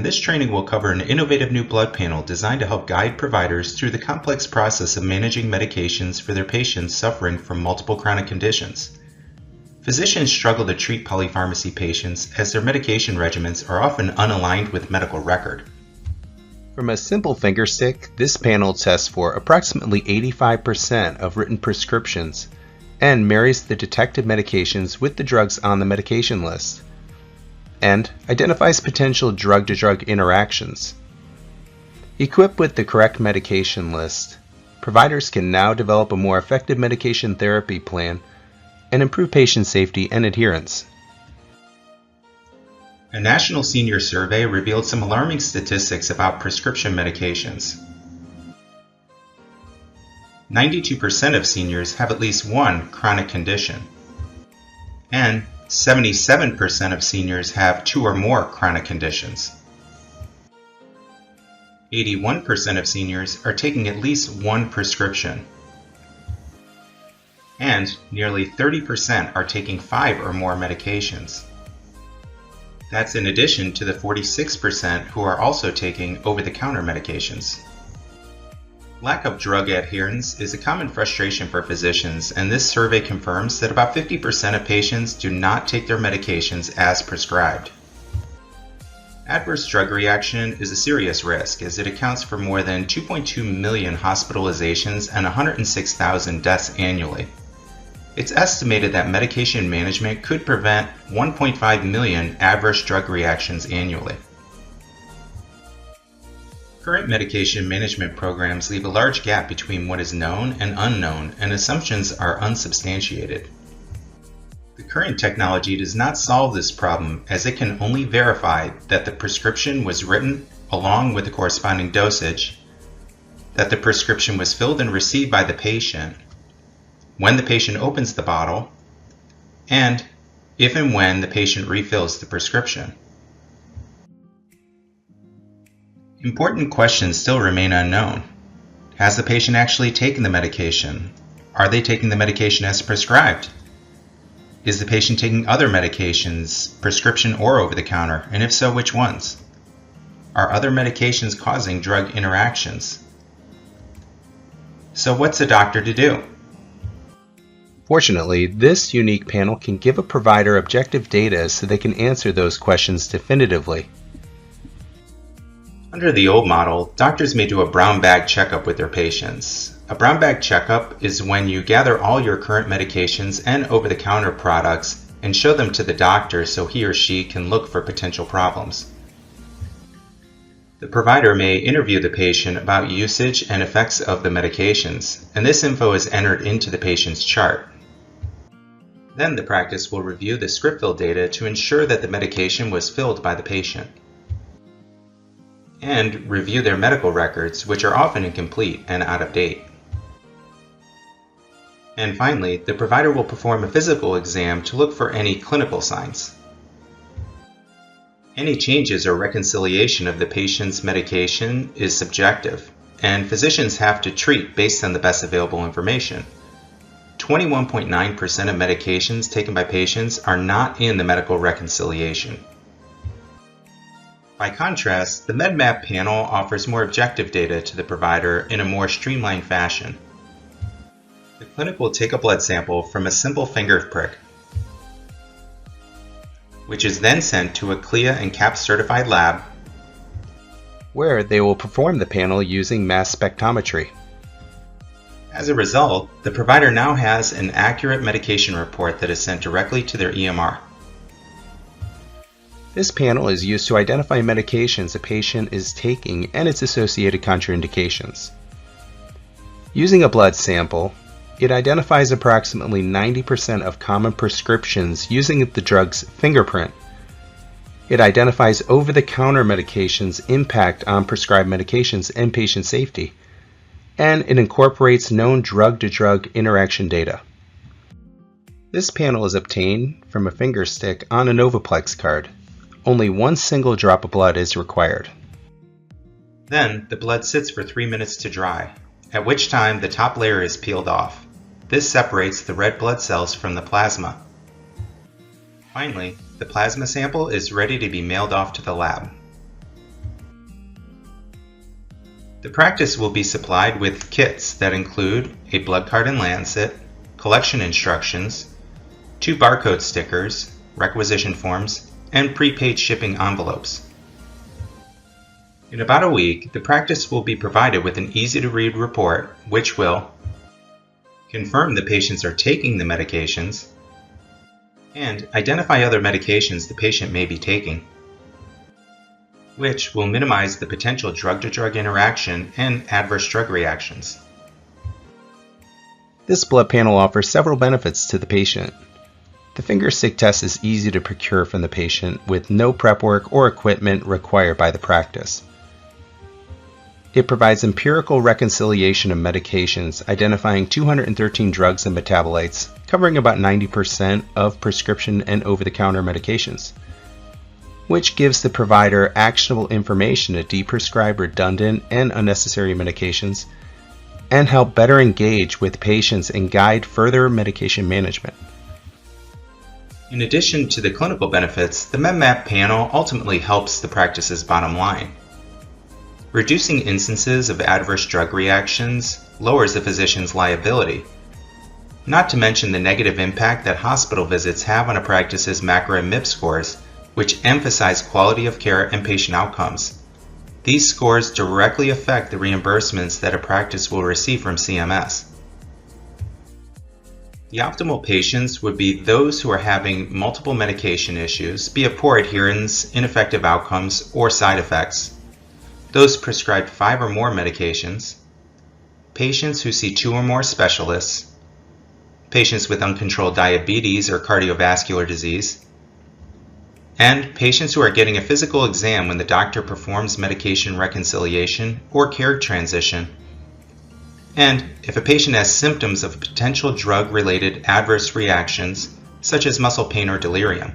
This training will cover an innovative new blood panel designed to help guide providers through the complex process of managing medications for their patients suffering from multiple chronic conditions. Physicians struggle to treat polypharmacy patients as their medication regimens are often unaligned with medical record. From a simple finger stick, this panel tests for approximately 85% of written prescriptions and marries the detected medications with the drugs on the medication list, and identifies potential drug-to-drug interactions. Equipped with the correct medication list, providers can now develop a more effective medication therapy plan and improve patient safety and adherence. A national senior survey revealed some alarming statistics about prescription medications. 92% of seniors have at least one chronic condition, and 77% of seniors have 2 or more chronic conditions. 81% of seniors are taking at least one prescription, and nearly 30% are taking 5 or more medications. That's in addition to the 46% who are also taking over-the-counter medications. Lack of drug adherence is a common frustration for physicians, and this survey confirms that about 50% of patients do not take their medications as prescribed. Adverse drug reaction is a serious risk as it accounts for more than 2.2 million hospitalizations and 106,000 deaths annually. It's estimated that medication management could prevent 1.5 million adverse drug reactions annually. Current medication management programs leave a large gap between what is known and unknown, and assumptions are unsubstantiated. The current technology does not solve this problem as it can only verify that the prescription was written along with the corresponding dosage, that the prescription was filled and received by the patient, when the patient opens the bottle, and if and when the patient refills the prescription. Important questions still remain unknown. Has the patient actually taken the medication? Are they taking the medication as prescribed? Is the patient taking other medications, prescription or over-the-counter, and if so, which ones? Are other medications causing drug interactions? So what's a doctor to do? Fortunately, this unique panel can give a provider objective data so they can answer those questions definitively. Under the old model, doctors may do a brown bag checkup with their patients. A brown bag checkup is when you gather all your current medications and over-the-counter products and show them to the doctor so he or she can look for potential problems. The provider may interview the patient about usage and effects of the medications, and this info is entered into the patient's chart. Then the practice will review the script fill data to ensure that the medication was filled by the patient, and review their medical records, which are often incomplete and out of date. And finally, the provider will perform a physical exam to look for any clinical signs. Any changes or reconciliation of the patient's medication is subjective, and physicians have to treat based on the best available information. 21.9% of medications taken by patients are not in the medical reconciliation. By contrast, the MedMAP panel offers more objective data to the provider in a more streamlined fashion. The clinic will take a blood sample from a simple finger prick, which is then sent to a CLIA and CAP certified lab, where they will perform the panel using mass spectrometry. As a result, the provider now has an accurate medication report that is sent directly to their EMR. This panel is used to identify medications a patient is taking and its associated contraindications. Using a blood sample, it identifies approximately 90% of common prescriptions using the drug's fingerprint. It identifies over-the-counter medications' impact on prescribed medications and patient safety, and it incorporates known drug-to-drug interaction data. This panel is obtained from a finger stick on a Novaplex card. Only one single drop of blood is required. Then, the blood sits for 3 minutes to dry, at which time the top layer is peeled off. This separates the red blood cells from the plasma. Finally, the plasma sample is ready to be mailed off to the lab. The practice will be supplied with kits that include a blood card and lancet, collection instructions, 2 barcode stickers, requisition forms, and prepaid shipping envelopes. In about a week, the practice will be provided with an easy-to-read report which will confirm the patients are taking the medications and identify other medications the patient may be taking, which will minimize the potential drug-to-drug interaction and adverse drug reactions. This blood panel offers several benefits to the patient. The finger stick test is easy to procure from the patient with no prep work or equipment required by the practice. It provides empirical reconciliation of medications, identifying 213 drugs and metabolites, covering about 90% of prescription and over-the-counter medications, which gives the provider actionable information to deprescribe redundant and unnecessary medications and help better engage with patients and guide further medication management. In addition to the clinical benefits, the MedMAP panel ultimately helps the practice's bottom line. Reducing instances of adverse drug reactions lowers the physician's liability, not to mention the negative impact that hospital visits have on a practice's MACRA and MIP scores, which emphasize quality of care and patient outcomes. These scores directly affect the reimbursements that a practice will receive from CMS. The optimal patients would be those who are having multiple medication issues, be it poor adherence, ineffective outcomes, or side effects, those prescribed 5 or more medications, patients who see 2 or more specialists, patients with uncontrolled diabetes or cardiovascular disease, and patients who are getting a physical exam when the doctor performs medication reconciliation or care transition, and if a patient has symptoms of potential drug-related adverse reactions such as muscle pain or delirium.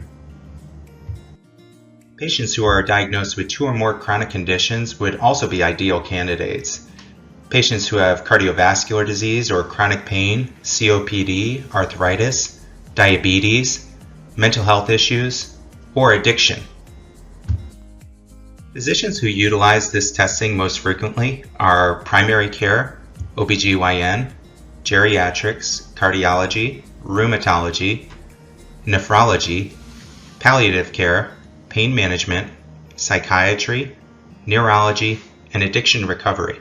Patients who are diagnosed with 2 or more chronic conditions would also be ideal candidates. Patients who have cardiovascular disease or chronic pain, COPD, arthritis, diabetes, mental health issues, or addiction. Physicians who utilize this testing most frequently are primary care, OBGYN, geriatrics, cardiology, rheumatology, nephrology, palliative care, pain management, psychiatry, neurology, and addiction recovery.